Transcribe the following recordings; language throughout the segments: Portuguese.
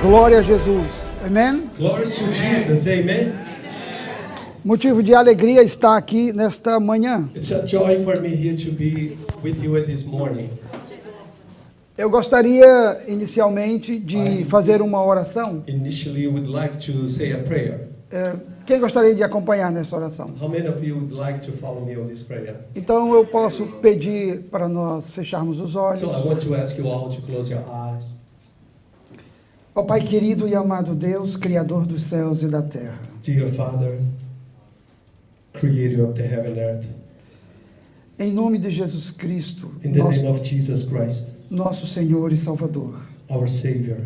Glória a Jesus. Amém? Glory to Jesus. Amen. Motivo de alegria estar aqui nesta manhã. It's a joy for me here to be with you this morning. Eu gostaria inicialmente de fazer uma oração. Initially, would like to say a prayer. Quem gostaria de acompanhar nessa oração? How many of you would like to follow me on this prayer? Então eu posso pedir para nós fecharmos os olhos. So I want to ask you all to close your eyes. Ó Pai querido e amado Deus, Criador dos céus e da terra. Dear Father, Creator of the heaven and earth, Em nome de Jesus Cristo, in the name of Jesus Christ, nosso Senhor e Salvador, our Savior,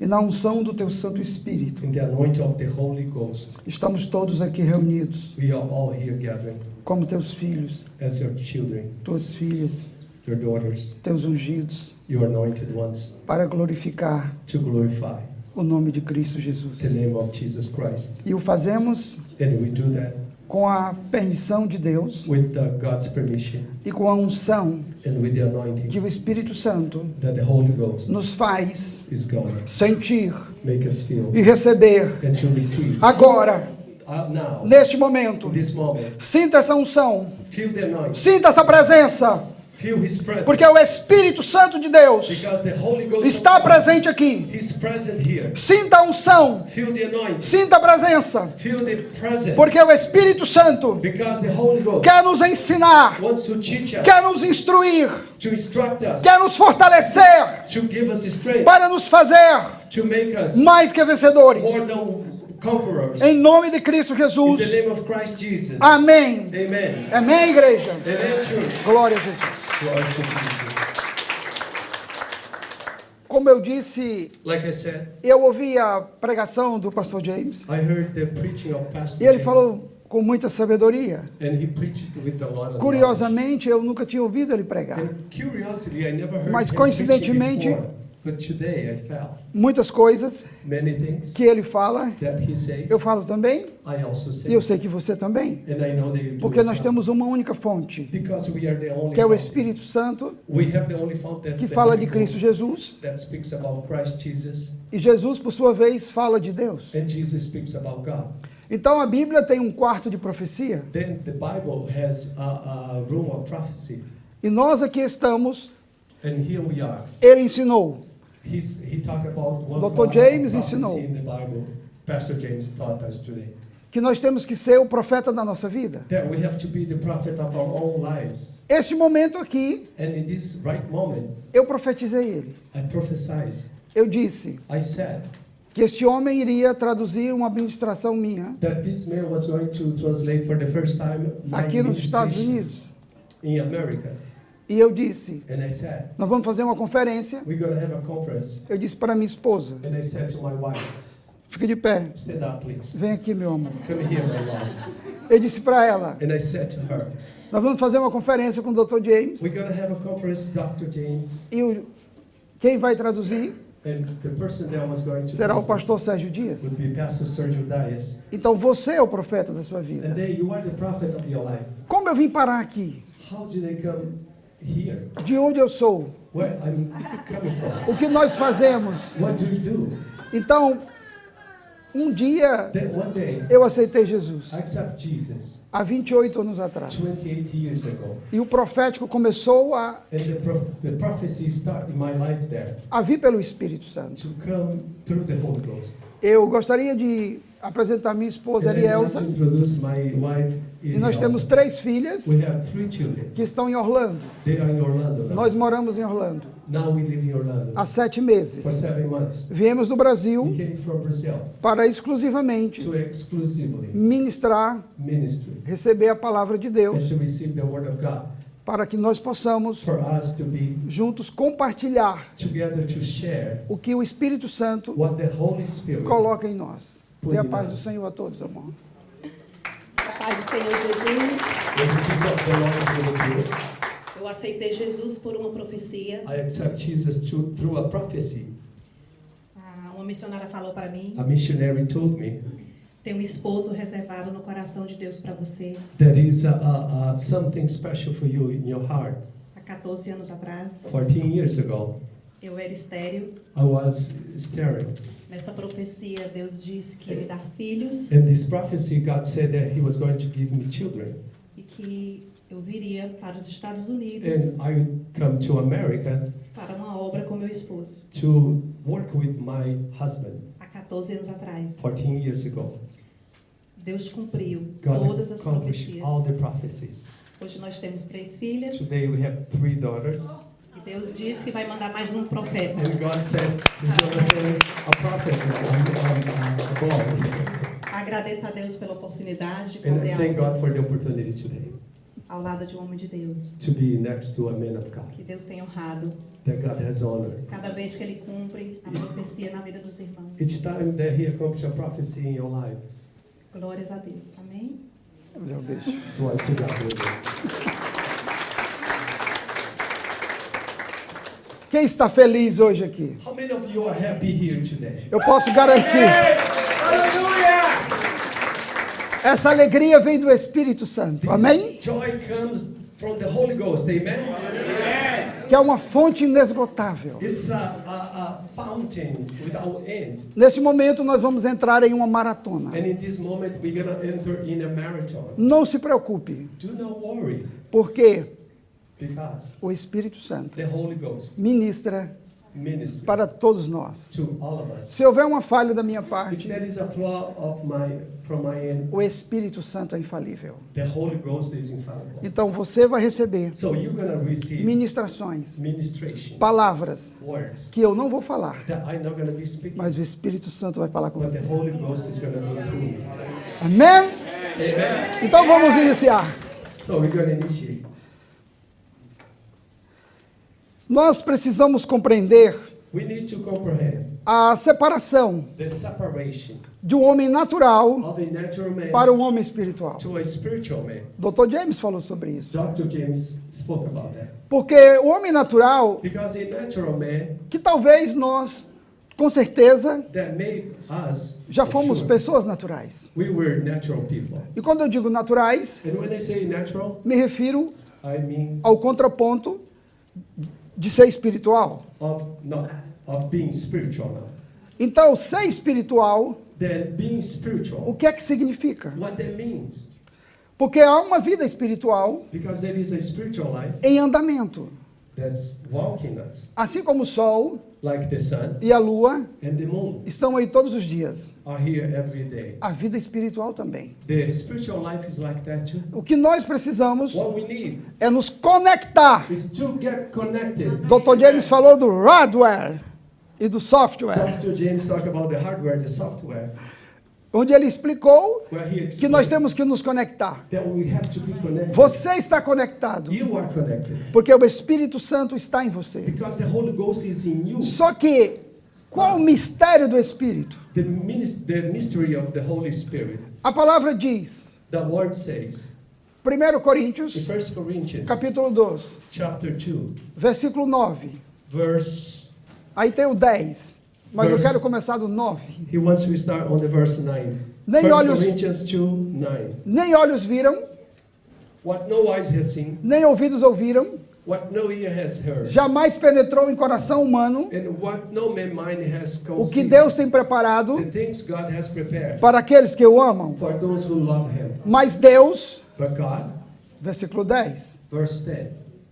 e na unção do Teu Santo Espírito, in the anointing of the Holy Ghost, estamos todos aqui reunidos we are all here gathering como Teus filhos, as your children, Tuas filhas, your daughters, Teus ungidos, your anointed ones, para glorificar to glorify o nome de Cristo Jesus. the name of Jesus Christ. E o fazemos And we do that com a permissão de Deus with God's permission e com a unção and with the anointing que o Espírito Santo that the Holy Ghost nos faz is going to sentir make us feel e receber and to receive. agora, Now, neste momento. in this moment, Sinta essa unção, feel the anointing, sinta essa presença, feel His presence, porque o Espírito Santo de Deus because the Holy Ghost está of God, presente aqui. He's present here. Sinta a unção, Feel the anointing, sinta a presença, feel the presence, porque o Espírito Santo because the Holy Ghost quer nos ensinar, wants to teach us, quer nos instruir, to instruct us, quer nos fortalecer to give us strength, para nos fazer to make us mais que vencedores. more than conquerors. Em nome de Cristo In the Jesus. name of Christ Jesus. Amém. Amen. Amém, igreja. Amen, church. Glória a Jesus. Glory to Jesus. Como eu disse, Like I said, eu ouvi a pregação do pastor James I heard the preaching of Pastor e ele James, falou com muita sabedoria. and he preached with a lot of Curiosamente, eu nunca tinha ouvido ele pregar. knowledge. And curiously, I never heard Mas him coincidentemente, preaching before. But today I felt Muitas coisas many things que ele fala, that he says, eu falo também, I also say. e eu sei que você também. And I know that you do Porque as nós well. temos uma única fonte, Because we are the only que é o fountain. Espírito Santo, We have the only fountain that's que the fala Holy de Cristo Ghost Jesus, that speaks about Christ Jesus, e Jesus, por sua vez, fala de Deus. and Jesus speaks about God. Então a Bíblia tem um quarto de profecia, Then the Bible has a room of prophecy, e nós aqui estamos, and here we are. ele ensinou. He talked about one Dr. part of James prophecy ensinou. in the Bible. Pastor James taught us today Que nós temos que ser o profeta da nossa vida. that we have to be the prophet of our own lives. Este momento aqui, And in this right moment, eu profetizei ele. I prophesied. Eu disse I said que este homem iria traduzir uma administração minha that this man was going to translate for the first time my aqui nos Estados ministration Unidos. in America. E eu disse, And I said, nós vamos fazer uma conferência. we're going to have a conference. Eu disse para minha esposa, And I said to my wife, fique de pé, stand up, please. vem aqui, meu amor. Come here, my love. Eu disse para ela, And I said to her, nós vamos fazer uma conferência com o Dr. James. we're going to have a conference, Dr. James. Quem vai traduzir And the person that was going to será o translate pastor Sérgio Dias. would be Pastor Sergio Dias. Então você é o profeta da sua vida. And then you are the prophet of your life. Como eu vim parar aqui? How did I come here? De onde eu sou? Where I'm coming from? O que nós fazemos? What do we do? Então, um dia Then one day, eu aceitei Jesus, I accept Jesus há 28 anos atrás. 28 years ago. E o profético começou a And the prophecy started in my life there vir pelo Espírito Santo. to come through the Holy Ghost. Eu gostaria de apresentar minha esposa And then I have Arielza. to introduce my wife, E nós temos Elielza. 3 filhas We have 3 children. que estão em Orlando. They are in Orlando now. Nós moramos em Orlando Now we live in Orlando há 7 for meses. 7 months. Viemos do We Brasil came from Brazil para exclusivamente to exclusively ministrar, ministry receber a palavra de and Deus, to receive the word of God, para que nós possamos for us to be juntos compartilhar together to share o que o Espírito Santo what the Holy Spirit coloca em nós. put E a in paz do us. Senhor a todos, amor. A paz do Senhor Jesus. The peace of the Lord is with you. Eu aceitei Jesus por uma profecia. I accept Jesus through a prophecy. Uma missionária falou para mim: A missionary told me tem um esposo reservado no coração de Deus para você. there is something special for you in your heart. Há 14 anos atrás. 14 years ago, Eu era estéril. I was sterile. Nessa profecia, Deus disse que ia me dar filhos In this prophecy, God said that He was going to give me children. e que eu viria para os Estados Unidos And I would come to America para uma obra com meu esposo, to work with my husband há 14 anos atrás. 14 years ago. Deus cumpriu God todas as accomplished profecias. all the prophecies. Hoje nós temos 3 filhas Today we have 3 daughters. e Deus disse que vai mandar mais um profeta. And God said He's going to send a prophet above. Agradeço a Deus pela oportunidade de And fazer I thank algo God for the opportunity today ao lado de um homem de Deus. to be next to a man of God Que Deus tem honrado that God has honored. cada vez que Ele cumpre a profecia na vida dos irmãos. Each time that He accomplished a prophecy in your lives, Glórias a Deus. Amém? Vamos dar um beijo. glory to God. Quem está feliz hoje aqui? How many of you are happy here today? Eu posso garantir. Essa alegria vem do Espírito Santo. Amém? Joy comes from the Holy Ghost. Amen. Que é uma fonte inesgotável. It's a fountain without end. Nesse momento nós vamos entrar em uma maratona. And in this moment, we're going to enter in a marathon. Não se preocupe, Do not worry, porque because o Espírito Santo the Holy Ghost ministra ministers para todos nós. to all of us. Se houver uma falha da minha If parte, there is a flaw from my end, o Espírito Santo é infalível. the Holy Ghost is infallible. Então você vai receber So you're going to receive ministrações, ministration, palavras words que eu não vou falar, that I'm not going to be speaking, mas o Espírito Santo vai falar com but você. the Holy Ghost is going to go through me. Amém? Amen. Então vamos iniciar. So we're going to initiate. Nós precisamos compreender We need to comprehend a separação the separation de um homem natural of a natural man para um homem espiritual. to a spiritual man. Dr. James falou sobre isso. Dr. James spoke about that. Porque o homem natural, Because a natural man que talvez nós, com certeza, that made us, já for fomos sure, pessoas naturais. we were natural people. E quando eu digo naturais, And when I say natural, me refiro I mean ao contraponto de ser espiritual. of being spiritual now. Então, ser espiritual, Then being o spiritual, que é que significa? what that means? Porque há uma vida espiritual Because there is a spiritual life em andamento. that's walking us, Assim como o sol like the sun e a lua and the moon estão aí todos os dias. are here every day. A vida espiritual também. The spiritual life is like that too. O que nós precisamos What we need é nos conectar. is to get connected. Dr. James falou do hardware e do software, Dr. James talked about the hardware, the software, onde ele explicou where he que nós explained temos que nos conectar. that we have to be connected. Você está conectado, You are connected porque o Espírito Santo está em você. because the Holy Ghost is in you. Só que, qual o mistério do Espírito? The mystery of the Holy Spirit. A palavra diz, The word says 1 Coríntios, in 1 Corinthians capítulo 2, chapter 2, versículo 9. verse, Aí tem o 10, mas eu Verse- quero começar do 9. he wants to start on the verse 9. Nem 1 olhos- Corinthians 2, 9. Nem olhos viram, What no eyes has seen, nem ouvidos ouviram, what no ear has heard, jamais penetrou em coração humano and what no man mind has o que conceived, Deus tem preparado the things God has prepared para aqueles que o amam. for those who love him. Mas Deus, But God, versículo 10, verse 10,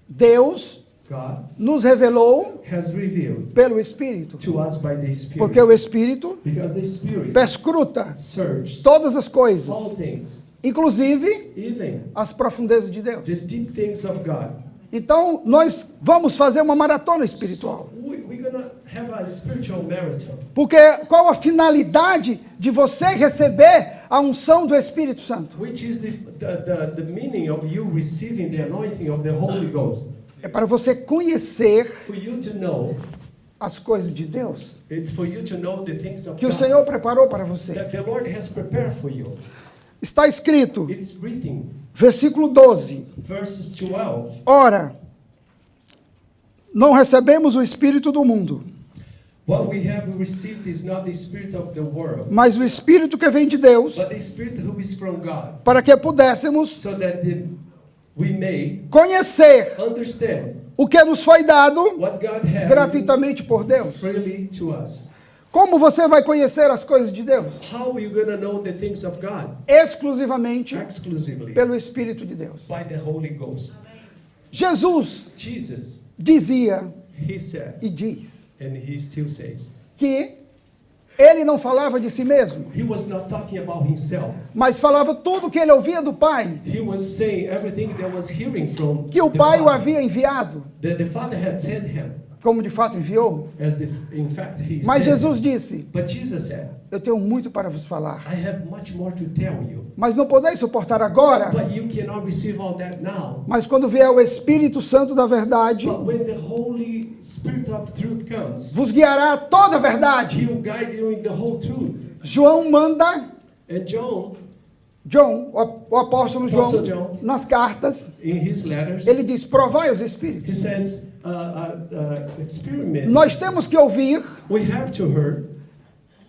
Deus God nos revelou has revealed pelo Espírito, to us by the Spirit. porque o Espírito Because the Spirit perscruta searches todas as coisas, all things, inclusive even as profundezas de Deus. the deep things of God. Então, nós vamos fazer uma maratona espiritual. We're going to have a spiritual marathon. Porque qual a finalidade de você receber a unção do Espírito Santo? Which is the meaning of you receiving the anointing of the Holy Ghost. É para você conhecer For you to know, as coisas de Deus it's for you to know the things of que o God Senhor preparou para você. that the Lord has prepared for you. Está escrito, It's written, versículo 12. verses 12. Ora, não recebemos o Espírito do mundo, What we have received is not the spirit of the world, mas o Espírito que vem de Deus, but the spirit who is from God, para que pudéssemos so that we may conhecer understand o que nos foi dado what God has gratuitamente por Deus. freely to us. Como você vai conhecer as coisas de Deus? How are you going to know the things of God? Exclusivamente Exclusively pelo Espírito de Deus. by the Holy Ghost. Jesus Jesus, dizia he said, e diz and he still says, que ele não falava de si mesmo, he was not talking about himself. mas falava tudo que ele ouvia do Pai, He was saying everything that was hearing from que o the Pai o Father. havia enviado, The Father had sent him, como de fato enviou. in fact he Mas sent Jesus him. disse: But Jesus said, eu tenho muito para vos falar, I have much more to tell you. mas não podeis suportar agora. But you cannot receive all that now. Mas quando vier o Espírito Santo da verdade, But when the Holy Spirit of truth comes, vos guiará a toda a verdade. he will guide you in the whole truth. João manda, And o apóstolo João, Apóstolo João, nas cartas, in his letters, ele diz: provai os Espíritos. he says, experiment. Nós temos que ouvir, We have to hear.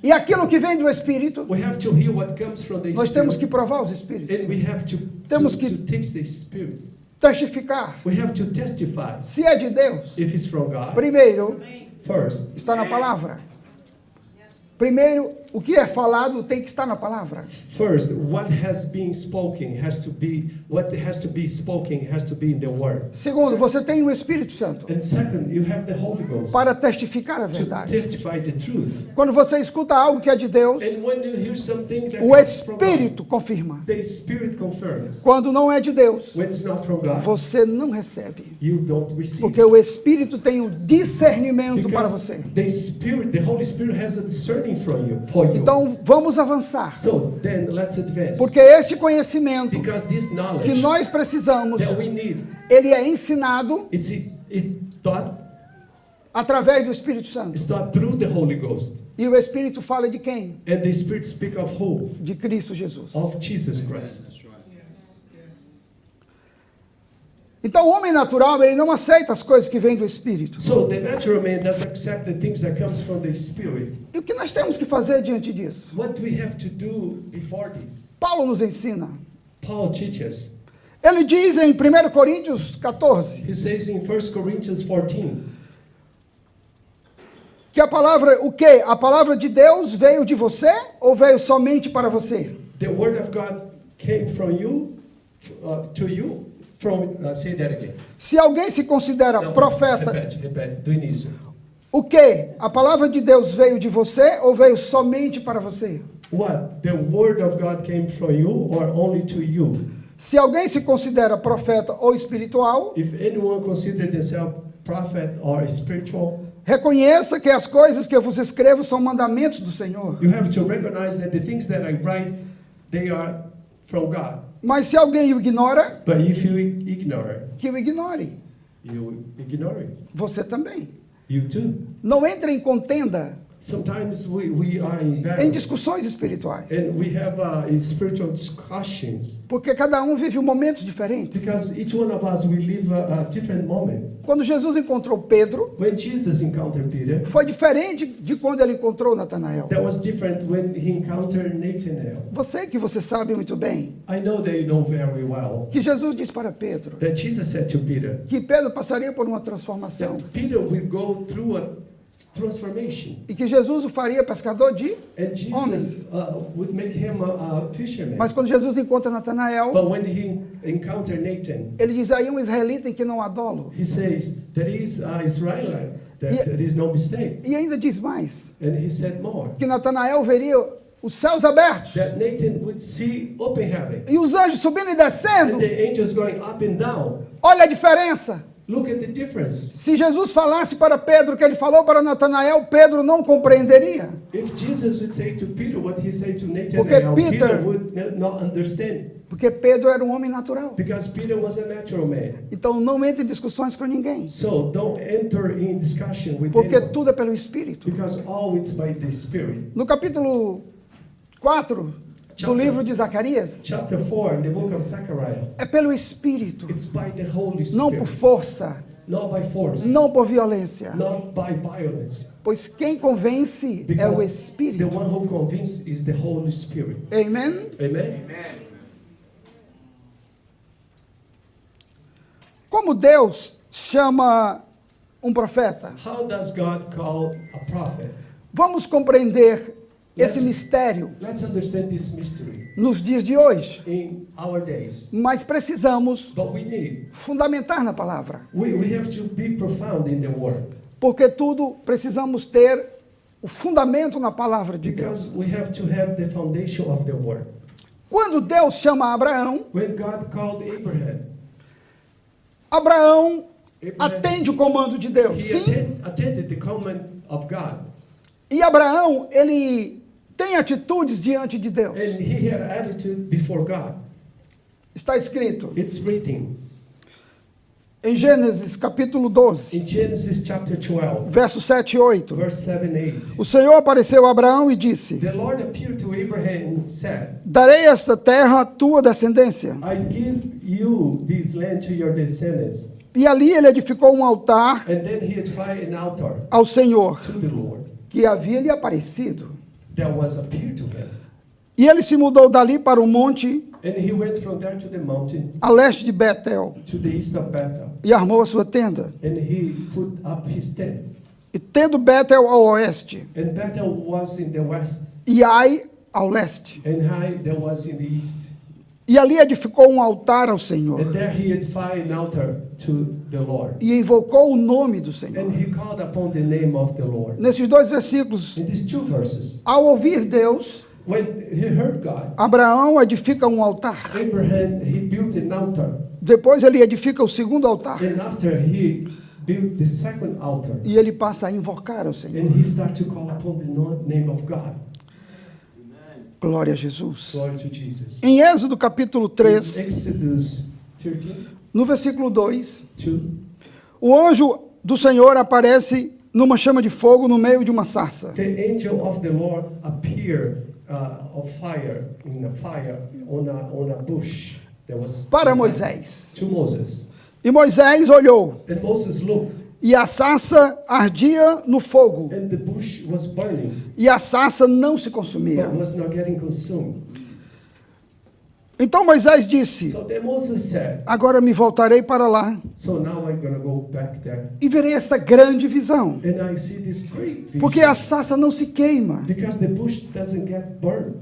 e aquilo que vem do Espírito, We have to hear what comes from the nós temos que Spirit. provar os Espíritos, And we have to Temos que- taste the Spirit. testificar We have to testify se é de Deus. if it's from God. Primeiro, First, está na palavra. Primeiro, o que é falado tem que estar na palavra. First, what has been spoken has to be spoken has to be in the word. Segundo, você tem o Espírito Santo And second, you have the Holy Ghost para testificar a to verdade. testify the truth. Quando você escuta algo que é de Deus, And when you hear something that o comes from God, Espírito confirma. the Spirit confirms. Quando não é de Deus, When it's not from God, você não recebe. you don't receive. Porque o Espírito tem o discernimento para Because você. the Holy Spirit has a discerning for you. Então, vamos avançar. So then let's advance. Porque este conhecimento Because this que knowledge nós precisamos, that we need, ele é ensinado it's taught, através do Espírito Santo. it's taught through the Holy Ghost. E o Espírito fala de quem? And the Spirit speak of who? De Cristo Jesus. Of Jesus Christ. Então, o homem natural, ele não aceita as coisas que vêm do Espírito. So the natural man doesn't accept the things that comes from the Spirit. E o que nós temos que fazer diante disso? What do we have to do before this? Paulo nos ensina. Paul teaches. Ele diz em 1 Coríntios 14 He says in 1 Corinthians 14 que a palavra, o quê? A palavra de Deus veio de você ou veio somente para você? the word of God came from you to you. Say that again. Se alguém se considera Não, profeta, repete, do início. o quê? A palavra de Deus veio de você ou veio somente para você? What? The word of God came from you or only to you? Se alguém se considera profeta ou espiritual, If anyone considers themselves prophet or spiritual, reconheça que as coisas que eu vos escrevo são mandamentos do Senhor. you have to recognize that the things that I write, they are from God. Mas se alguém o ignora, But if you ignore, que o ignore. you ignore it. Você também. You too. Não entre em contenda, Sometimes we are in em battle discussões espirituais. and we have spiritual discussions Porque cada um vive momentos diferentes. because each one of us we live a different moment. Quando Jesus encontrou Pedro, When Jesus encountered Peter, foi diferente de quando ele encontrou Natanael. that was different when he encountered Nathanael. Você sabe muito bem I know that you know very well que Jesus disse para Pedro that Jesus said to Peter que Pedro passaria por uma transformação that Peter will go through a transformation e que Jesus o faria pescador de and Jesus homens. would make him a fisherman. Mas quando Jesus encontra Natanael, But when he encountered Nathan, ele diz aí um israelita em que não há dolo. he says that he's Israelite, that Yeah. there is no mistake. E ainda diz mais, And he said more, que Natanael veria os céus abertos that Nathan would see open heaven e os anjos subindo e and descendo. the angels going up and down. Olha a diferença. Look at the difference. Se Jesus falasse para Pedro o que ele falou para Natanael, Pedro não compreenderia. If Jesus would say to Peter what he said to Porque Nathanael, Peter- Peter would not understand Porque Pedro era um homem natural. because Peter was a natural man. Então não entre em discussões com ninguém. So don't enter in discussion with Porque anyone tudo é pelo Espírito. because all it's by the Spirit. No capítulo 4 do livro de Zacarias, Chapter 4 in the book of Zechariah, é pelo Espírito. it's by the Holy Spirit, Não por força, not by force, não por violência. not by violence. Pois quem convence é Because o the Espírito. one who convinces is the Holy Spirit. Amém? Amen? Como Deus chama um profeta? How does God call a prophet? Vamos compreender esse mistério Let's understand this mystery nos dias de hoje, in our days. mas precisamos But we need, fundamentar na palavra, we have to be profound in the word. porque tudo precisamos ter o fundamento na palavra de Deus. Because we have to have the foundation of the word. Quando Deus chama Abraão, When God called Abraham, Abraão atende o comando de Deus. he Sim. attended the command of God. E Abraão, ele tem atitudes diante de Deus. And he had attitude before God. Está escrito It's written em Gênesis capítulo 12, in Genesis chapter 12, versos 7 e 8. verse 7 and 8. O Senhor apareceu a Abraão e disse: The Lord appeared to Abraham and said, darei esta terra à tua descendência. I give you this land to your descendants. E ali ele edificou um altar And then he edified an altar ao Senhor, to the Lord que havia lhe aparecido. that was appeared to him. E ele se mudou dali para o monte And he went from there to the mountain a leste de Betel to the east of Bethel. e armou a sua tenda. And he put up his tent. E tendo Betel ao oeste And Bethel was in the west, e Ai ao leste. and Hai there was in the east. E ali edificou um altar ao Senhor And there he edified an altar to the Lord. e invocou o nome do And Senhor. he called upon the name of the Lord. Nesses dois versículos, In these two verses, ao ouvir Deus, when he heard God, Abraão edifica um altar. Abraham, he built an altar. Depois ele edifica o segundo altar. And after he built the second altar, E ele passa a invocar ao Senhor. and he started to call upon the name of God. Glória a Jesus. Glory to Jesus. Em Êxodo capítulo 3, In Exodus 13, no versículo 2, 2, o anjo do Senhor aparece numa chama de fogo no meio de uma sarça. the angel of the Lord appeared of fire in a fire on a bush that was Para Moisés. to Moses. E Moisés olhou, And Moses looked, e a sarça ardia no fogo, and the bush was burning, e a sarça não se consumia. but was not getting consumed. Então Moisés disse: So then Moses said, agora me voltarei para lá so now I'm going to go back there, e verei essa grande visão, and I see this great vision, porque a sarça não se queima. because the bush doesn't get burned.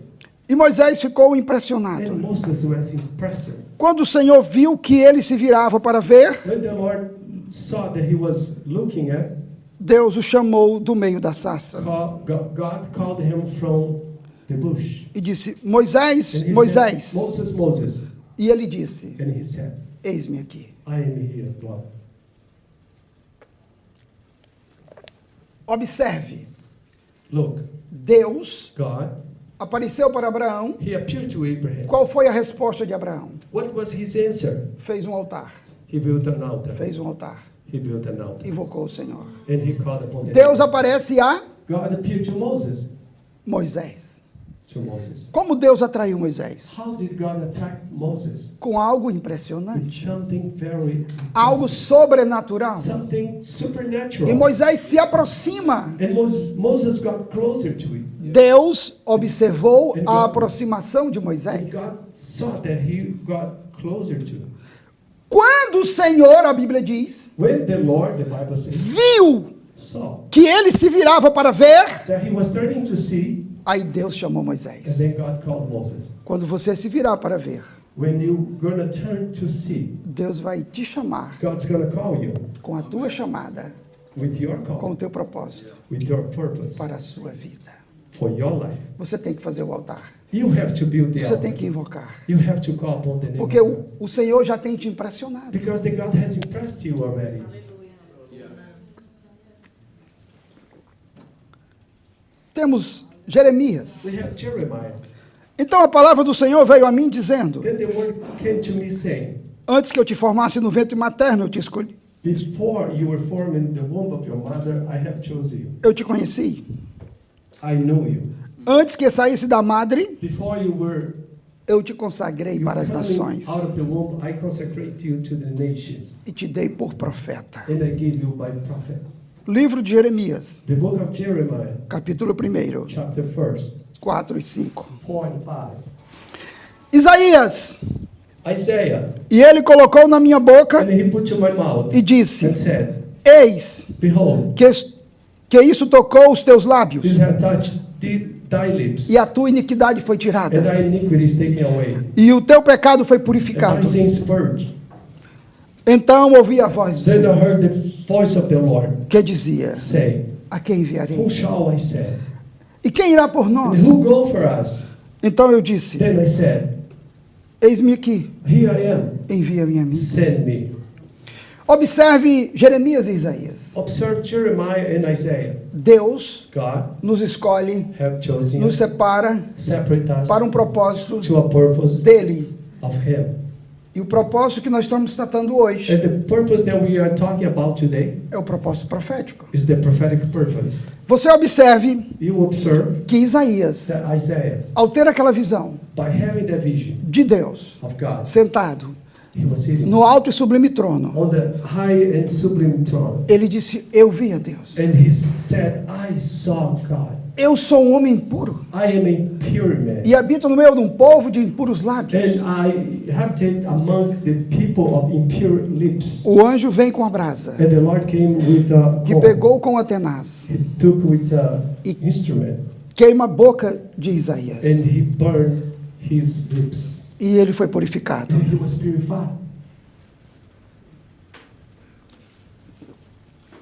E Moisés ficou And impressionado. Moses was impressed. Quando o Senhor viu que ele se virava para ver, When the Lord saw that he was looking at, Deus o chamou do meio da sarça God called him from the bush. e disse: Moisés, And he Moisés. said, Moses, Moses. E ele disse: And he said, eis-me aqui. I am here, Lord. Observe, Look, Deus God, apareceu para Abraão. he appeared to Abraham. Qual foi a resposta de Abraão? What was his answer? Fez um altar, He built an altar. fez um altar, He built an altar. invocou o Senhor. And he called upon the Deus Lord. aparece a God appeared to Moses. Moisés. To Moses. Como Deus atraiu Moisés? How did God attract Moses? Com algo With impressionante, something very algo impressive. sobrenatural. Something supernatural. E Moisés se aproxima. And Moses got closer to it. Deus observou a aproximação de And Moisés. God saw that he got closer to it. Quando o Senhor, a Bíblia diz, When the Lord, the Bible says, viu saw que ele se virava para ver, that he was turning to see, aí Deus chamou and Moisés. then God called Moses. Quando você se virar para ver, When you're gonna turn to see, Deus vai te chamar God's gonna call you com a tua chamada, with your com o call, teu propósito with your purpose para a sua vida. for your life. Você tem que fazer o altar. You have to build the Você tem altar. que invocar. You have to call upon the name Porque of God. o Senhor já tem te impressionado. Because the God has impressed you already. Temos Jeremias. We have Jeremiah. Então a palavra do Senhor veio a mim dizendo: Then the word came to me saying, antes que eu te formasse no ventre materno, eu te escolhi. before you were formed in the womb of your mother, I have chosen you. Eu te conheci. I knew you. Antes que saísse da madre, Before you were eu te consagrei para as coming nações out of the womb, I consecrate you to the nations, e te dei por profeta. and I gave you by prophet. Livro de Jeremias, The book of Jeremiah, capítulo 1, chapter 1, 4 e 5. 4 and 5. Isaías, Isaiah. E ele colocou na minha boca And he put to my mouth e disse: and said, Eis Behold, que isso tocou os teus lábios, this hath touched thy lips, e a tua iniquidade foi and tirada, thy iniquity is taken away, e o teu pecado foi and thy purificado. sins purged. Então ouvi a voz do Then I Senhor, heard the voice of the Lord que dizia: say, A quem enviarei? Who shall I send? E quem irá por nós? And who go for us? Então eu disse: Then I said, Eis-me aqui, Here I am, envia-me a mim. send me. Observe Jeremias e Isaías. Observe Jeremiah and Isaiah. Deus God nos escolhe, have chosen nos us, separa separate us para um propósito to a purpose dele. of Him. E o propósito que nós estamos tratando hoje And the purpose that we are talking about today é o propósito profético. is the prophetic purpose. Você observe You observe que Isaías, that Isaiah, ao ter aquela visão by having that vision de Deus of God, sentado he was sitting no alto e sublime trono, on the high and sublime throne. ele disse: Eu vi a Deus. And he said, I saw God. Eu sou um homem puro I am a pure man. e habito no meio de um povo de impuros lábios. And I habited among the people of impure lips. O anjo vem com a brasa, And the Lord came with a que coal. pegou com a tenaz, He took with a E- instrument queima a boca de Isaías, and he burned his lips. e ele foi purificado. And he was purified.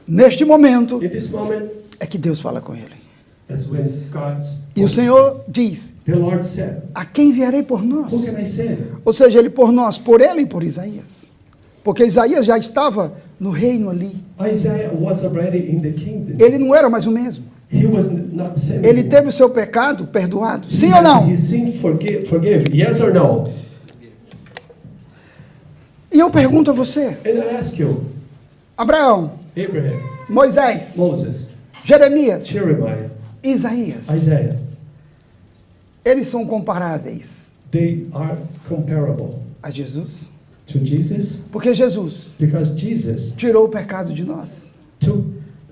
Neste momento In this moment, é que Deus fala com ele. that's when God's E o Senhor diz: the Lord said, A quem enviarei por who nós? can I send? Ou seja, ele por nós, por ele e por Isaías. Porque Isaías já estava no reino ali. Isaiah was already in the kingdom. Ele não era mais o mesmo. He was not the same Ele anymore. teve o seu pecado perdoado. Sim ou não? His sin forgive. Yes or no? E eu pergunto a você: And I ask you, Abraão, Abraham, Moisés, Moses, Jeremias, Jeremiah, Isaías, Isaiah, eles são comparáveis they are comparable a Jesus? to Jesus Porque Jesus because Jesus tirou o pecado de nós. took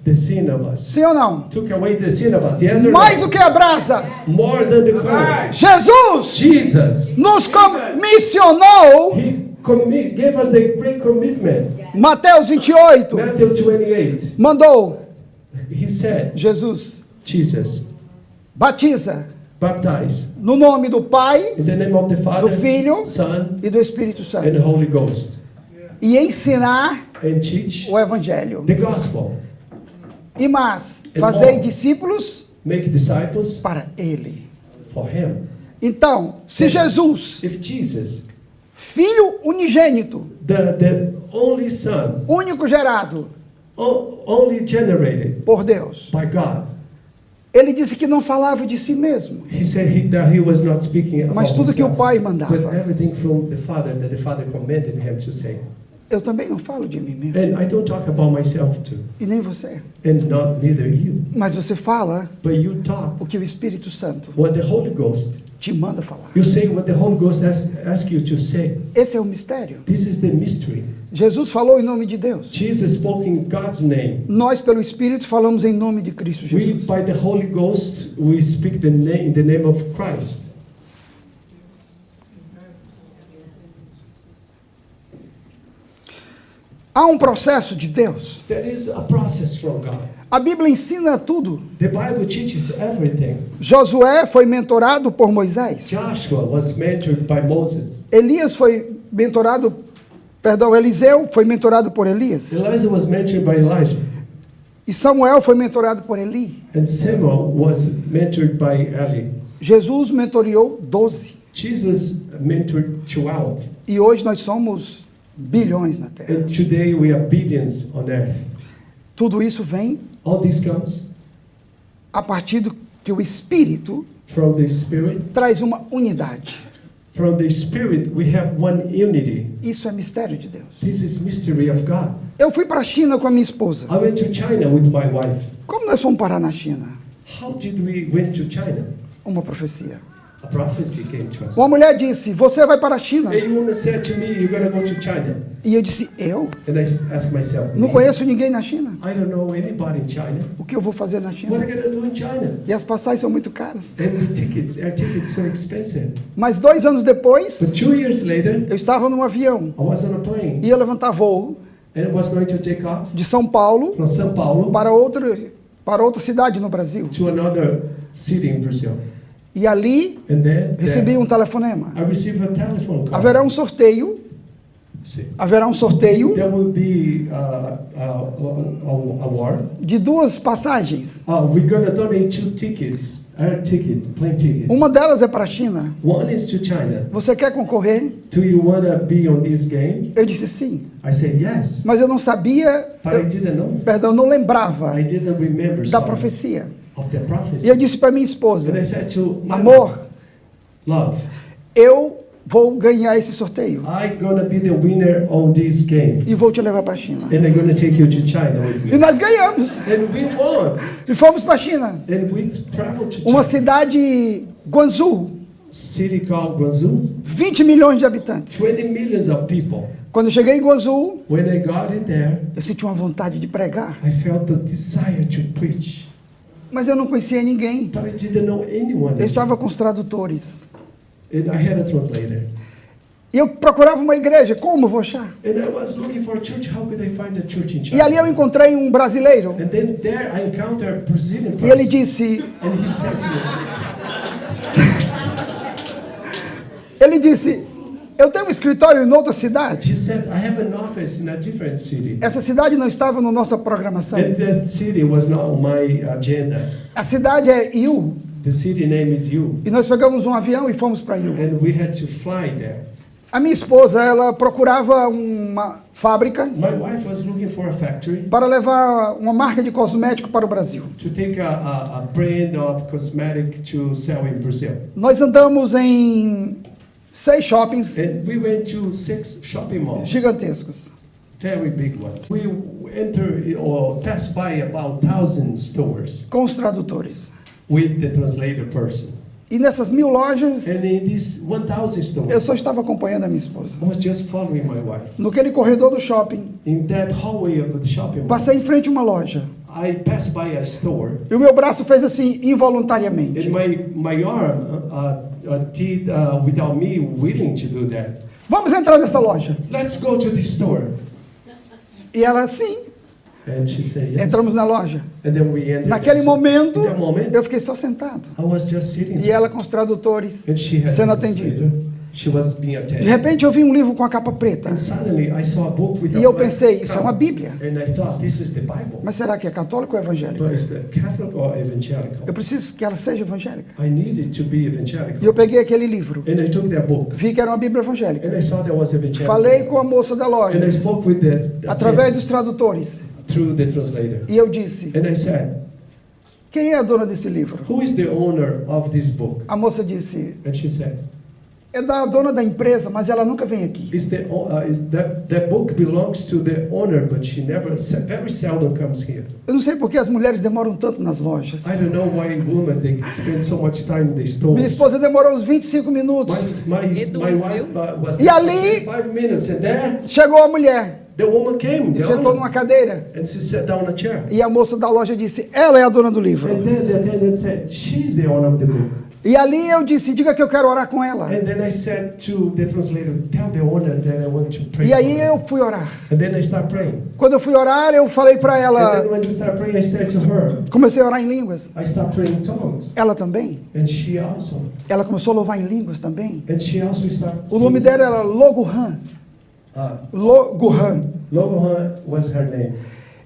the sin of us. Sim ou não? Took away the sin of us. Yes or Mais no? do que a brasa, More than the coal. Jesus Jesus, nos comissionou. He gave us the great commitment. Mateus 28 Matthew 28, mandou He said, Jesus: Jesus, Batiza baptize no nome do Pai in the name of the Father, Do Filho Son, e do Espírito and the Santo Holy Ghost, e ensinar and teach o Evangelho. the gospel. E mais, And fazei more. discípulos Make disciples para Ele. for Him. Então, se Jesus, If Jesus, Filho unigênito, the only Son, único gerado only generated por Deus, by God, ele disse que não falava de si mesmo, He said that He was not speaking about mas tudo que o himself, Pai but mandava. everything from the Father that the Father commanded Him to say. Eu também não falo de mim mesmo, And I don't talk about myself too, e nem você. and neither you, Mas você fala but you talk o que o Espírito Santo what the Holy Ghost. te manda falar. You say what the Holy Ghost asks you to say. Esse é o mistério. This is the mystery. Jesus falou em nome de Deus. Jesus spoke in God's name. Nós, pelo Espírito, falamos em nome de Cristo We, Jesus. by the Holy Ghost, we speak in the name of Christ. Há um processo de Deus. There is a process from God. A Bíblia ensina tudo. The Bible teaches everything. Josué foi mentorado por Moisés. Joshua was mentored by Moses. Eliseu foi mentorado por Elias. Elijah was mentored by Elijah. E Samuel foi mentorado por Eli. And Samuel was mentored by Eli. Jesus mentoreou 12. Jesus mentored 12. E hoje nós somos bilhões na Terra. And today we are billions on earth. Tudo isso vem All this comes a partir do que o Espírito from the Spirit. traz uma unidade. From the Spirit we have one unity. Isso é mistério de Deus. This is mystery of God. Eu fui para a China com a minha esposa. I went to China with my wife. Como nós fomos parar na China? How did we went to China? Uma profecia. A prophecy came to us. Uma mulher disse, você vai para a China. A woman said to me, "You're gonna go to China." E eu disse, eu? And I asked myself, Não "Me? conheço ninguém na China. I don't know anybody in China. O que eu vou fazer na What China? am I gonna do in China?" E as passagens são muito caras. And our tickets so expensive. Mas 2 anos depois, But 2 years later, eu estava num avião. I was on a plane Ia levantar voo and it was going to take off de São Paulo from São Paulo para outra cidade no Brasil. to another city in Brazil. E ali And then recebi um telefonema. I received a telephone call. Haverá um sorteio. See. Haverá um sorteio There will be award. de 2 passagens. We're gonna donate 2 tickets, plane tickets. Uma delas é para a China. One is to China. Você quer concorrer? Do you wanna be on this game? Eu disse sim. I said yes, Mas eu não sabia, but I didn't know. perdão, não lembrava I didn't remember da sorry, profecia. of the E prophecy. eu disse para minha esposa, And I said to my amor, love, eu vou ganhar esse sorteio I'm gonna be the winner on this game, e vou te levar para a China. and I'm gonna take you to China with E me. nós ganhamos. And we won, E fomos para a China. and we traveled to Uma China. cidade, Guangzhou, City called Guangzhou, 20 milhões de habitantes. 20 millions of people. Quando eu cheguei em Guangzhou, When I got in there, eu senti uma vontade de pregar. I felt the desire to preach, Mas eu não conhecia ninguém. but I didn't know anyone. Eu estava com os tradutores. And I had a translator. E eu procurava uma igreja. Como vou achar? And I was looking for a church. How could I find a church in China? E ali eu encontrei um brasileiro. And then there I encountered a Brazilian E ele person. disse, And he said to eu tenho um escritório em outra cidade. me, he said, I have an office in a different city. Essa cidade não estava na nossa programação. And that city was not on my agenda. A cidade é Iu. The city name is Yu. E nós pegamos um avião e fomos para Iu. And we had to fly there. A minha esposa, ela procurava uma fábrica My wife was looking for a factory para levar uma marca de cosmético para o Brasil. to take a brand of cosmetic to sell in Brazil. Nós andamos em 6 shoppings And we went to 6 shopping malls, gigantescos. very big ones. We enter or pass by about 1,000 stores Com os tradutores. with the translator person. E nessas 1000 lojas, And in these 1,000 eu stores, só estava acompanhando a minha esposa. I was just following my wife. Naquele corredor do shopping, In that hallway of the shopping mall, passei em frente a uma loja. I passed by a store, E o meu braço fez assim, involuntariamente. and my arm did without me willing to do that. Vamos entrar nessa loja. Let's go to the store. E ela, sim. And she said yes. Entramos na loja. And then we entered. Naquele the- momento, in that moment, eu fiquei só sentado. I was just sitting E there. ela com os tradutores. And she had sendo a atendida. translator. She was being De attended. repente eu vi um livro com a capa preta. And suddenly I saw a book with E a eu black pensei, isso é uma cover. Bíblia. And I thought, this is the Bible. Mas será que é católico ou evangélico? But is the Catholic or evangelical? Eu preciso que ela seja evangélica. I needed to be E evangelical. eu peguei aquele livro. And I took that book. Vi que era uma Bíblia And evangélica. I saw there was evangelical. Falei com a moça da And I loja, spoke with that através dos tradutores. through the translator. E eu disse, And I said, quem é a dona desse livro? who is the owner of this book? A moça disse, And she said, é da dona da empresa, mas ela nunca vem aqui. is that book belongs to the owner, but she very seldom comes here. Eu não sei por que as mulheres demoram tanto nas lojas. I don't know why women they spend so much time in the Minha stores. esposa demorou uns 25 minutos. My wife was E there ali- for 5 minutes, and there Chegou a mulher the woman came e sentou numa cadeira. and she sat down on a chair. E a moça da loja disse, ela é a dona do livro. And then the attendant said, she's the owner of the book. E ali eu disse, diga que eu quero orar com ela. And then I said to the translator, tell the owner that I want to pray. E for aí her." eu fui orar. And then I start praying. Quando eu fui orar, eu falei para And ela, then when you start praying, I said to her, comecei a orar em línguas. I start praying in tongues. Ela também. And she also. Ela começou a louvar em línguas também. And she also started. O nome dela era Loguhan. Loguhan. Logohan was her name.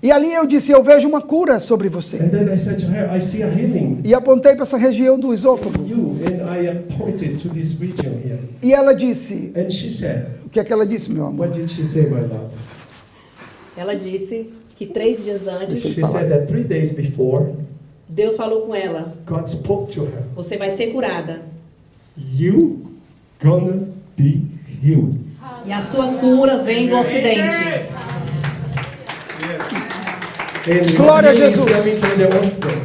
E ali eu disse, eu vejo uma cura sobre você. And then I said to her, I see a healing E apontei para essa região do esôfago. in you. And I pointed to this region here. E ela disse, And she said, o que é que ela disse, meu amor? what did she say, my love? Ela disse que 3 dias antes, She said that 3 days before, Deus falou com ela: God spoke to her. você vai ser curada. You gonna be healed. E a sua cura vem do Ocidente. And Glória a healing is Jesus. coming from the Western.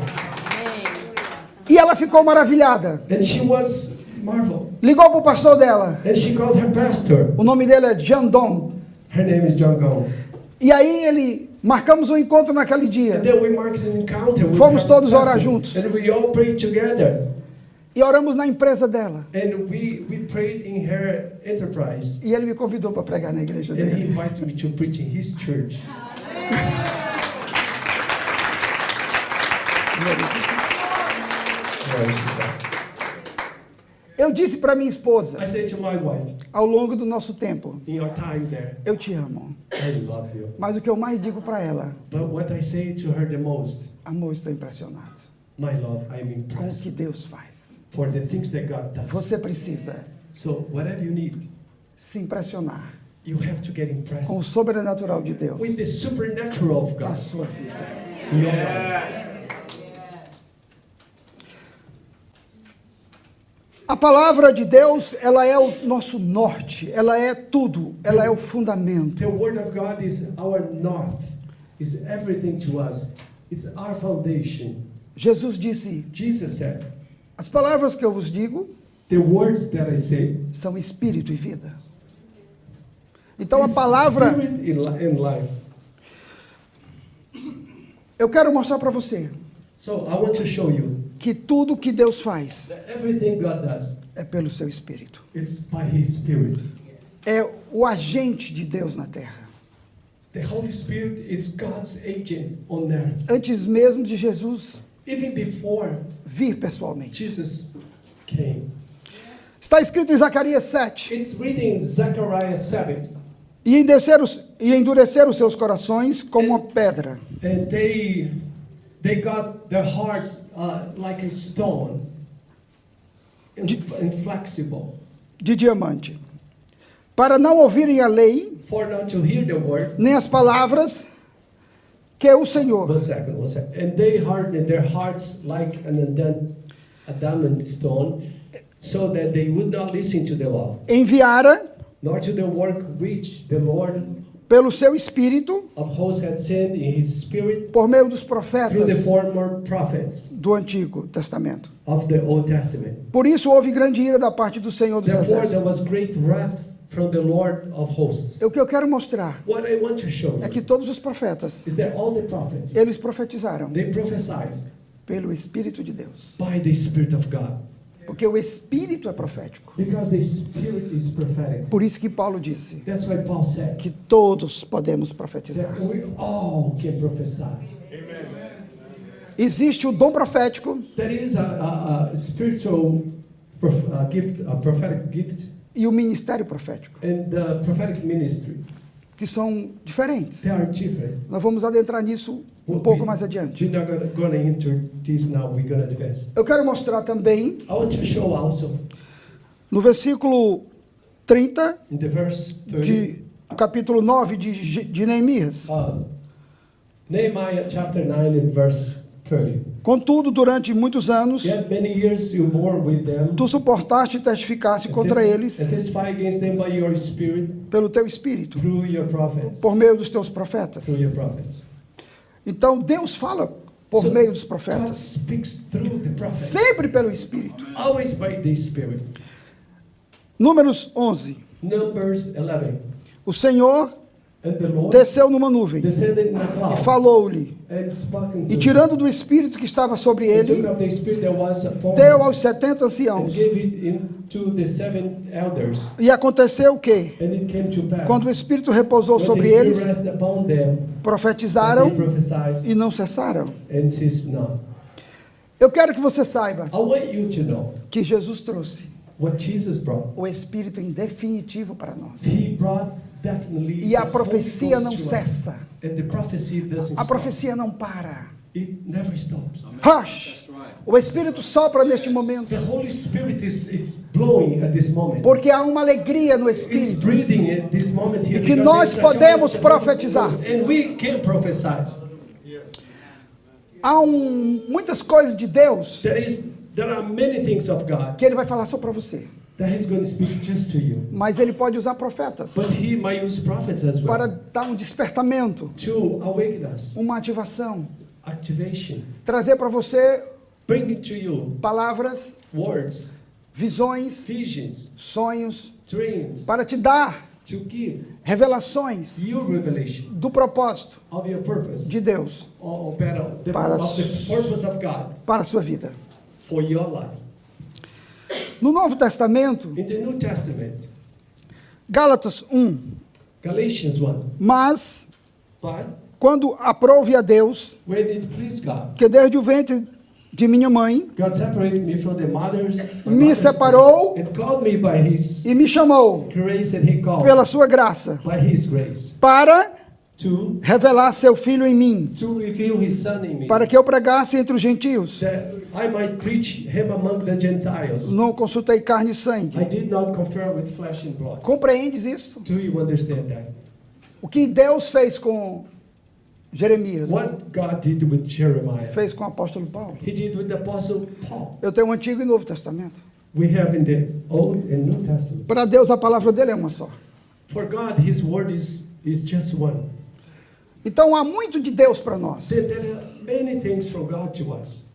E ela ficou maravilhada. And she was marveled. Ligou para o pastor dela. And she called her pastor. O nome dele é Jean Dong. Her name is John Gong. E aí marcamos um encontro naquele dia. And then we marked an encounter with Fomos her todos pastor. orar juntos. And we all prayed together. E oramos na empresa dela. And we prayed in her enterprise. E ele me convidou para pregar na igreja And he dele. invited me to preach in his church. Eu disse para minha esposa, I said to my wife, ao longo do nosso tempo, in your time there, eu te amo. I love you. Mas o que eu mais digo para ela, But what I say to her the most, amor, estou impressionado my love, I'm com o que impressed Deus faz. for the things that God does. Você precisa So whatever you need, se impressionar you have to get impressed com o sobrenatural de Deus with the supernatural of na God. sua vida. in your life. A palavra de Deus, ela é o nosso norte, ela é tudo, ela é o fundamento. The word of God is our north, is everything to us. It's our foundation. Jesus disse, Jesus said, as palavras que eu vos digo the words that I say são espírito e vida. Então a is palavra, spirit in life. eu quero mostrar para você So I want to show you que tudo que Deus faz that everything God does, é pelo seu espírito. it's by His Spirit. É o agente de Deus na terra. The Holy Spirit is God's agent on earth. Antes mesmo de Jesus Even before vir pessoalmente. Jesus came. Está escrito em Zacarias 7. It's written in Zechariah 7. E endureceram os seus corações como uma pedra. And they got their hearts like a stone, inflexible, De diamante, para não ouvirem a lei, for not to hear the word. nem as palavras que é o Senhor, One second. And they hardened their hearts like an adamant stone, so that they would not listen to the law, enviara nor to the work which the Lord pelo seu Espírito, of hosts had sent in His Spirit por meio dos through the profetas former prophets do Antigo Testamento. of the Old Testament. Por isso houve grande ira da parte do Senhor dos Therefore there Exércitos. was great wrath from the Lord of hosts. O que eu quero mostrar What I want to show é you que todos os profetas, is that all the prophets, eles profetizaram they prophesied pelo Espírito de Deus. by the Spirit of God, Porque o Espírito é profético. because the Spirit is prophetic. Por isso que Paulo disse That's why Paul said que todos podemos profetizar. that we all can prophesy. Existe o dom profético There is a spiritual gift, a prophetic gift, e o ministério profético, and the prophetic ministry. que são diferentes. They are different. Nós vamos adentrar nisso um pouco mais adiante. We're not going to enter this now. We're going to advance. Eu quero mostrar também, I want to show also no versículo 30 in the verse 30, do capítulo 9 de Neemias. Nehemiah chapter 9 and verse 30. Contudo, durante muitos anos, Yet many years you bore with them, tu suportaste e testificaste contra eles and testify against them by your spirit pelo teu Espírito, through your prophets. por meio dos teus profetas. Through your prophets. Então, Deus fala por meio dos God profetas, speaks through the prophets. sempre pelo Espírito. Always by the Spirit. Números 11. Numbers 11. O Senhor And the Lord desceu numa nuvem descended in a e cloud falou-lhe, and spoken e to tirando do Espírito que estava sobre him. And took ele, up the Spirit that was upon deu him aos 70 and anciãos. gave it into the 7 elders. E aconteceu o quê? And it came to pass, Quando o Espírito repousou when sobre the Spirit eles, rested upon them, that profetizaram they prophesied e não cessaram. and ceased not. Eu quero que você saiba I want you to know que Jesus trouxe what Jesus brought. o Espírito em definitivo para nós. He brought definitely E a the Holy profecia Ghost não to us. cessa. And the prophecy doesn't A stop. profecia não para. It never stops. Hush! O Espírito sopra neste momento, The Holy Spirit is blowing at this moment. porque há uma alegria no It's Espírito. breathing at this moment here. E que because nós it's a podemos joy. profetizar. And we can prophesy. Há muitas coisas de Deus There are many things of God que Ele vai falar só para você. that He's going to speak just to you. Mas Ele pode usar profetas But He might use prophets as para well dar um despertamento, to awaken us. uma ativação. Activation. Trazer para você Bring it to you. palavras Words. visões, visions, sonhos, dreams, para te dar to give revelações you revelation do propósito of your purpose, de Deus or better, Para of the purpose of God para a sua vida. for your life. No Novo Testamento, In the New Testament, Gálatas 1, Galatians 1, mas but quando aprove a Deus, when it pleased God, que desde o ventre de minha mãe God separated me from the me separou and called me by His e me chamou grace, and He called pela sua graça by His grace para to revelar seu filho em mim, reveal His Son in me, para que eu pregasse entre os gentios. that I might preach Him among the Gentiles. Não consultei carne e I sangue. did not confer with flesh and blood. Compreendes isto? Do you understand that? O que Deus fez com Jeremias, What God did with Jeremiah, fez com o apóstolo Paulo. He did with the Apostle Paul. Eu tenho o Antigo e Novo Testamento. We have in the Old and New Testament. Para Deus a palavra dele é uma só. For God, His word is just one. Então há muito de Deus para nós. There are many things from God to us.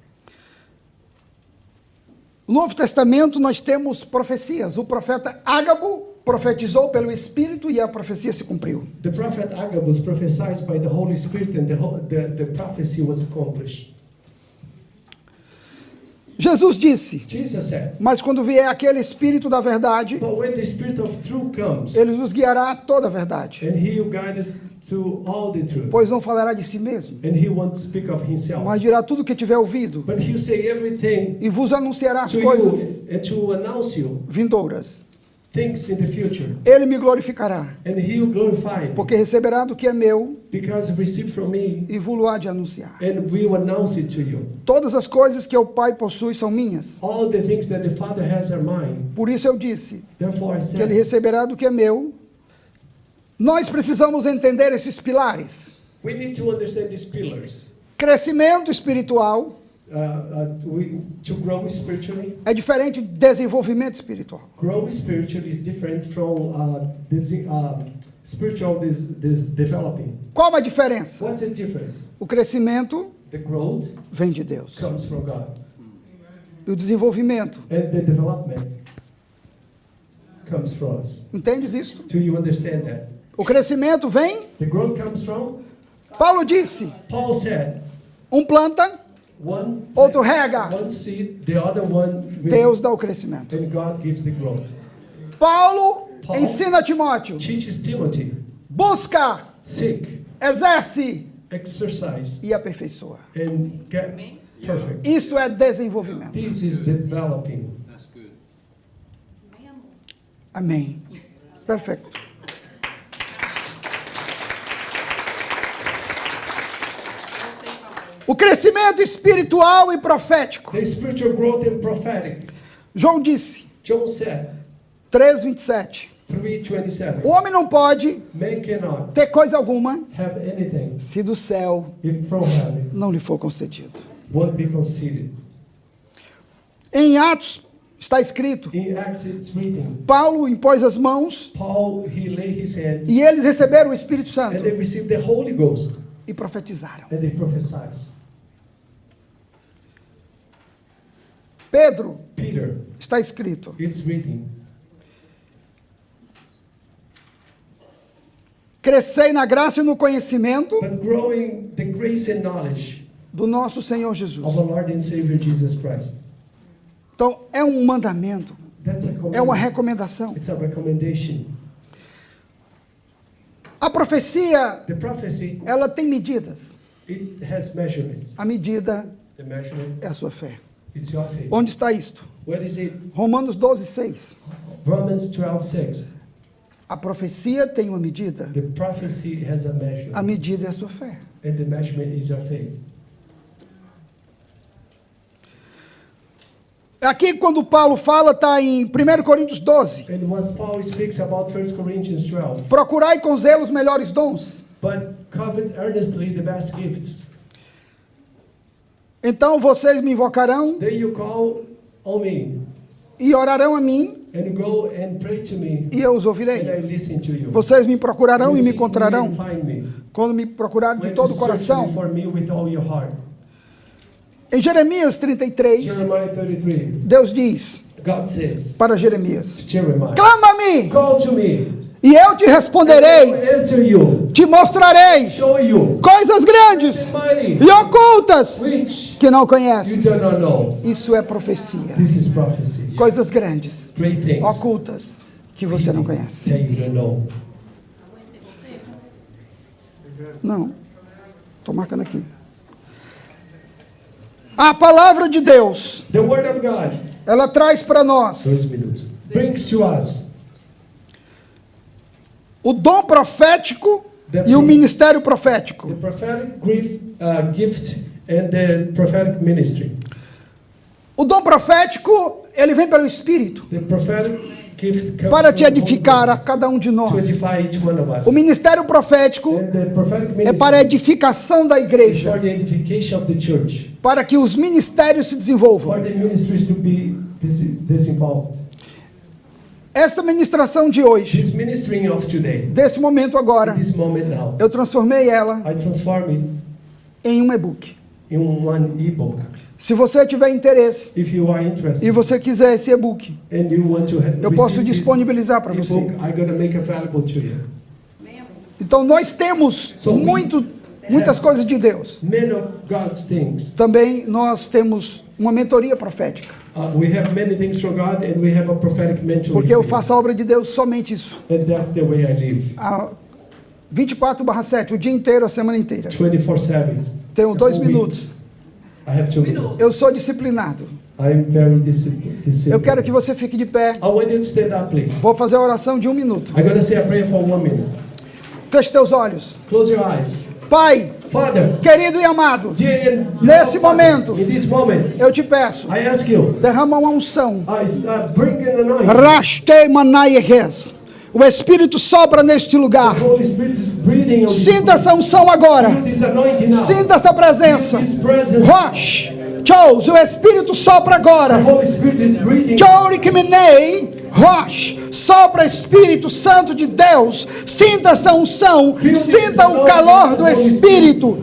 No Novo Testamento nós temos profecias. O profeta Ágabo profetizou pelo Espírito e a profecia se cumpriu. The prophet Agabus prophesied by the Holy Spirit, and the prophecy was accomplished. Jesus disse, Jesus said, mas quando vier aquele Espírito da verdade, but when the Spirit of truth comes, ele nos guiará a toda a verdade, and He will guide us to all the truth, pois não falará de si mesmo, and He won't speak of Himself, mas dirá tudo o que tiver ouvido but He'll say everything e vos anunciará as to coisas you and to announce you vindouras. things in the future, Ele me glorificará, and He will glorify me, porque receberá do que é meu because received from me, e vos há de anunciar. and will announce it to you. Todas as coisas que o Pai possui são minhas. All the things that the Father has are mine. Por isso eu disse Therefore I que ele said, receberá do que é meu. Nós precisamos entender esses pilares. we need to understand these pillars. Crescimento espiritual To grow spiritually. é diferente de desenvolvimento espiritual. Grow spiritually is different from spiritual developing. Qual a diferença? What's the difference? O crescimento The growth vem de Deus. comes from God, E o desenvolvimento, and the development comes from us. entendes isso? Do you understand that? O crescimento vem, The growth comes from, Paulo disse, Paul said, planta, one outro rega, one seed, the other one will, Deus dá o crescimento. and God gives the growth. Paulo Paul ensina a Timóteo, Teaches Timothy, busca, seek, exerce exercise, e aperfeiçoa. and get perfect. Isso é desenvolvimento. This is developing. That's good. Amém. Perfeito. O crescimento espiritual e profético. The spiritual growth and prophetic. João disse, John said, 3:27. 3:27. O homem não pode Man cannot ter coisa alguma have anything se do céu if from heaven não lhe for concedido. won't be conceded. Em Atos está escrito, In Acts it's written, Paulo impôs as mãos Paul, he laid his hands, e eles receberam o Espírito and Santo they received the Holy Ghost, e profetizaram. and they prophesied. Pedro Peter, está escrito, it's written, crescei na graça e no conhecimento but growing the grace and knowledge do nosso Senhor of Jesus. our Lord and Savior Jesus Christ. Então, é um mandamento, That's a é uma command. recomendação. It's a recommendation. A profecia, The prophecy, ela tem medidas. it has measurements. A medida The measurement, é a sua fé. it's your faith. Onde está isto? What is it? Romanos 12:6. Romans 12:6. A profecia tem uma medida. The prophecy has a measure, A medida é a sua fé. and the measurement is your faith. Aqui, quando Paulo fala, está em 1 Coríntios 12. And what Paul speaks about 1 Corinthians 12. Procurai com zelo os melhores dons. But covet earnestly the best gifts. Então vocês me invocarão Then you call on me, e orarão a mim, and go and pray to me, e eu os and ouvirei. I listen to you. Vocês me procurarão You e me seek me encontrarão and find me. quando me procurarem de When todo you o search coração. for me with all your heart. Em Jeremias 33, Jeremiah 33. Deus diz: God says para Jeremias: to Jeremiah, clama a mim, call to me, e eu te I responderei, will answer you, te mostrarei show you, coisas grandes mighty, e ocultas which que não you conheces. do not know. Isso é profecia. This is prophecy. Coisas grandes, Great things ocultas, que você não conhece. that you don't know. Não. Estou marcando aqui. A palavra de Deus, The word of God, ela traz para nós 2 minutos, brings to us o dom profético e o ministério profético. the prophetic gift and the prophetic ministry. O dom profético, ele vem pelo Espírito The prophetic gift comes para te from the Holy edificar a Ghost cada um de to nós. edify each one of us. O ministério profético And the prophetic é ministry para a edificação da is igreja, for the edification of the church, para que os ministérios se desenvolvam. for the ministries to be disinvolved. Essa ministração de hoje, This ministry of today, desse momento agora, this moment now, eu transformei ela I transform it em um e-book. in one ebook. Se você tiver interesse If you are interested e você quiser esse e-book, and you want to eu posso receive this disponibilizar para ebook, você. I'm going to make available to you. Então nós temos muitas coisas de Deus. Many of God's things. Também nós temos uma mentoria profética, We have many things from God and we have a prophetic mentoring. porque eu here. faço a obra de Deus somente isso. And that's the way I live. 24/7, o dia inteiro, a semana inteira. 24/7. Tenho 2 minutos. I have 2 minutes. Eu sou disciplinado. I'm very disciplined. Eu quero que você fique de pé. I want you to stand up, please. Vou fazer a oração de 1 minuto. I'm going to say a prayer for 1 minute. Feche teus olhos. Close your eyes. Pai, Father, querido e amado, dear and nesse Father, momento, in this moment, eu te peço, I ask you, derrama uma unção. bring an anointing. Rastei manaieres. O Espírito sopra neste lugar. The Holy Spirit is breathing on this Sinta essa unção agora. Feel this anointing now. Sinta essa presença. This presence. Rosh, Chose, o Espírito sopra The agora. Holy Spirit is breathing. Chorikiminei, Rosh, sopra Espírito Santo de Deus. Sinta essa unção. Sinta o calor do Espírito.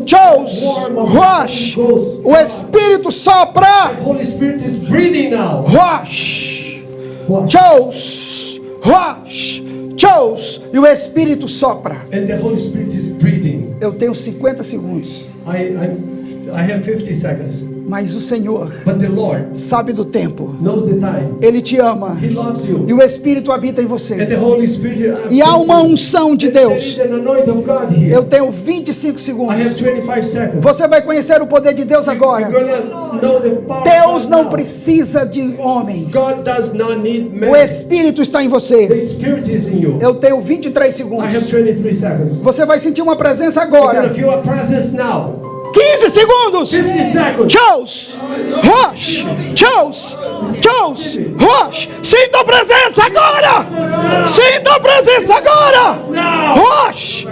Chose, Rosh, o Espírito sopra. The Holy Spirit is breathing now. Rosh, Chose, Rosh, Chose, e o Espírito sopra. And the Holy Spirit is breathing. Eu tenho 50 segundos, I have 50 seconds. mas o Senhor But the Lord sabe do tempo. knows the time. Ele te ama He loves you. e o Espírito habita em And você. the Holy Spirit. E há uma unção de There Deus. is an anointing of God here. Eu tenho 25 I segundos. have 25 seconds. Você vai conhecer o poder de Deus You're agora. gonna know the power of Deus God não now. precisa de homens. God does not need O men. Espírito está em The você. Spirit is in you. Eu tenho 23 I have segundos. 23 seconds. Você vai sentir uma presença You're gonna agora. feel a presence now. 15 segundos. 50 seconds. Chose, Rosh, Chose, Chose, Rosh. Sinta a presença agora. Sinta a presença agora. Rosh,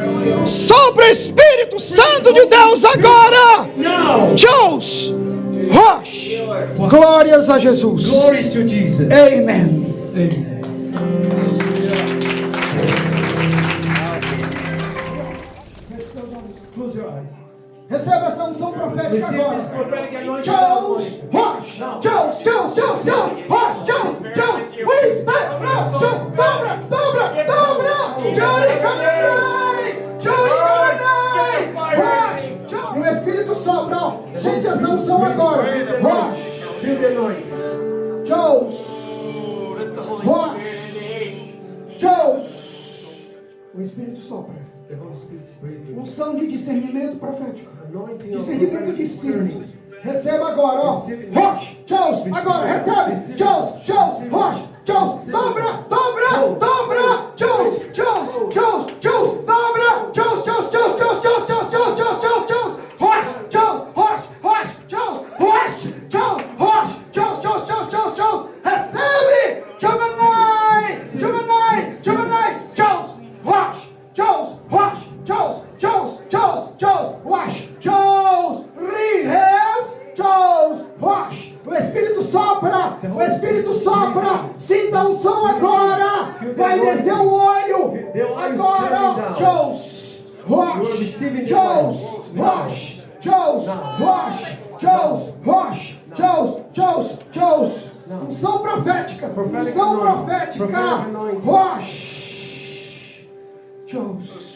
sopra Espírito Santo de Deus agora. Now. Chose, Rosh. Glórias a Jesus. Glories to Jesus. Amen. Amen. Close your eyes. Receba essa unção profética Receive this agora. prophetic anointing. Chose, Rosh, Chose, Chose, Chose, Chose, Rosh, Chose, Chose. Please, dobra, dobra, dobra. Johnny, come Johnny, Rosh, Chose. E o Espírito sopra, ó. Sente essa unção agora. Rosh, Feel the anointing. Chose, Rosh, Chose. O Espírito sopra. The Holy Spirit is breathing. Unção de discernimento profético. Anointing of Discernimento de prophetic espírito. discerning. Receba agora, ó. Rosh, Chose, agora, recebe. Chose, Chose, Rosh, Chose, dobra, dobra, dobra. Chose, Chose, Chose, Chose, dobra. Chose, Chose, Chose, Chose, Chose, Chose, Chose, Chose, Chose, Chose. Rosh, Chose, Rosh, Rosh, Chose, Rosh, Chose, Rosh, Chose, Chose, Chose, Chose, Chose. Recebe. Gemini, Gemini, Gemini, Chose, Rosh, Chose, Rosh, Chose, Chose, Chose, Chose, Rosh, Chose, Rihes, Chose, Rosh. O Espírito sopra, o Espírito sopra. Sinta a unção agora. Vai descer o olho. Agora, Chose, Rosh, Chose, Rosh, Chose, Rosh, Chose, Rosh, Chose, Chose, Chose. Unção profética. Prophetic Unção anointing. profética. Prophetic anointing. Wash. Chose.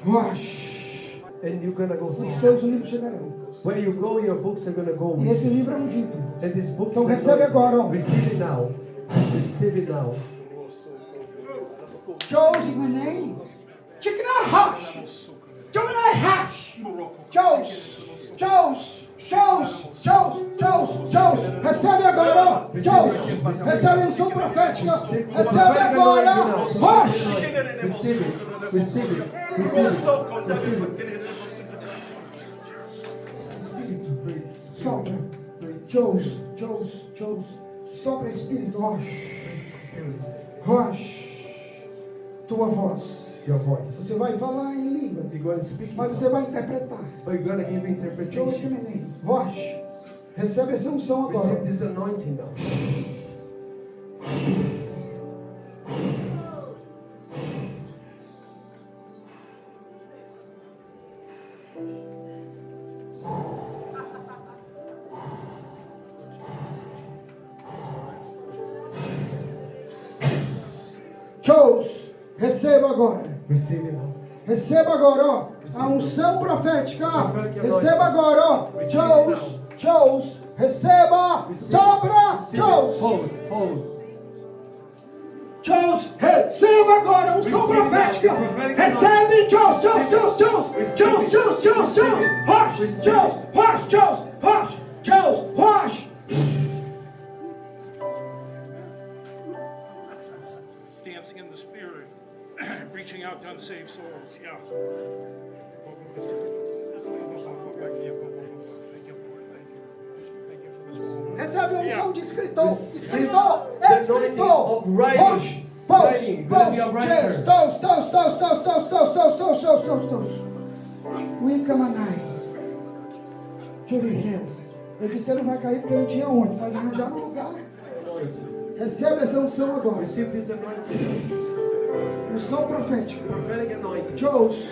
Wash. And you're gonna go Os through. teus livros chegarão. Where you go, your books are gonna go E with esse you. livro é ungido. And this book Então is recebe anointed. agora, ó. Receive it now. Receive it now. Chose Manei. Chikna Hash. Jomina Hash. Chose. Chose. Chose. Chose. Chose. Chose. Recebe agora, ó. Chose. Recebe a unção profética. Recebe agora. Wash. Receive it. Receive it. Receive it. Receive it. Sopra. Chose. Chose. Chose. Sopra Espírito. Wash. Tua voz. Your voice. Você vai falar em línguas. You're going to speak. Mas você vai interpretar. But you're going to give Chose interpretation. Manei. Wash. Recebe essa unção Receive agora. this anointing now. Chose. Receba agora. Receive it now. Receba agora, ó. A unção profética. Receba agora, ó. Chose. Chose. Receba. Sobra. Receive it. Chose. Hold. Hold. Chose. Receba agora a unção profética. Recebe. Chose. Chose. Chose. Chose. Chose. Chose. Chose. Chose. Wash. Chose. Wash. Chose. Wash. Chose. Wash. Dancing in the spirit, reaching out to unsaved souls. Yeah. Recebe a unção de escritor. Receive Escritor. the anointing Escritor. of writing. Wash. Post. Writing. Gonna be a Post. writer. Yes. Toast. Toast. Toast. Toast. Toast. Toast. Toast. Toast. Toast. Toast. Toast. Wicca Manai. Julie Hills. Eu disse, você não vai cair porque não tinha onde, mas arranjar um lugar. Recebe essa unção agora. Receive this anointing. Unção profética. Prophetic anointing. Chose.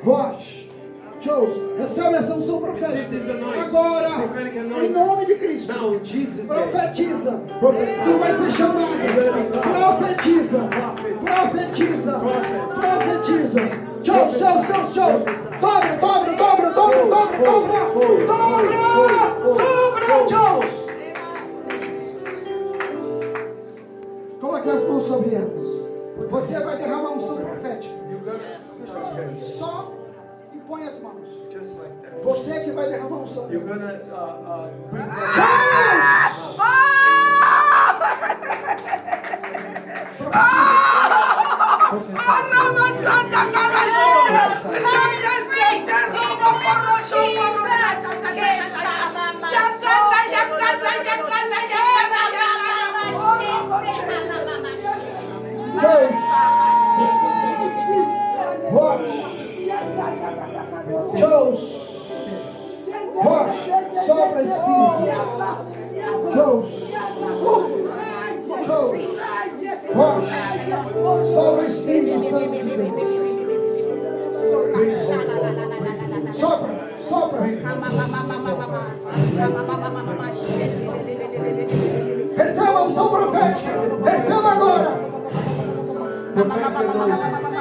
Wash. Chose. Recebe essa unção Receive profética. this anointing. Agora, Prophetic em anointing. nome de Cristo. Now in Jesus' name. Profetiza. Prophesy. Tu vai ser chamado. Profetiza. Profetiza. Profetiza. Chose, chose, chose, chose. Dobra, dobra, dobra, dobra, dobra, dobra. Dobra, dobra, chose. Coloque as mãos sobre elas. Você vai derramar unção profética. You're gonna touch hands. Só impõe as mãos. Just like that. Você que vai derramar unção. You're gonna bring Chose. Wash. Sopra Espírito. Chose. Chose. Wash. Sopra Espírito Santo de Deus. Sopra. Sopra. Receba a unção profética. Receba agora. prophetic anointing.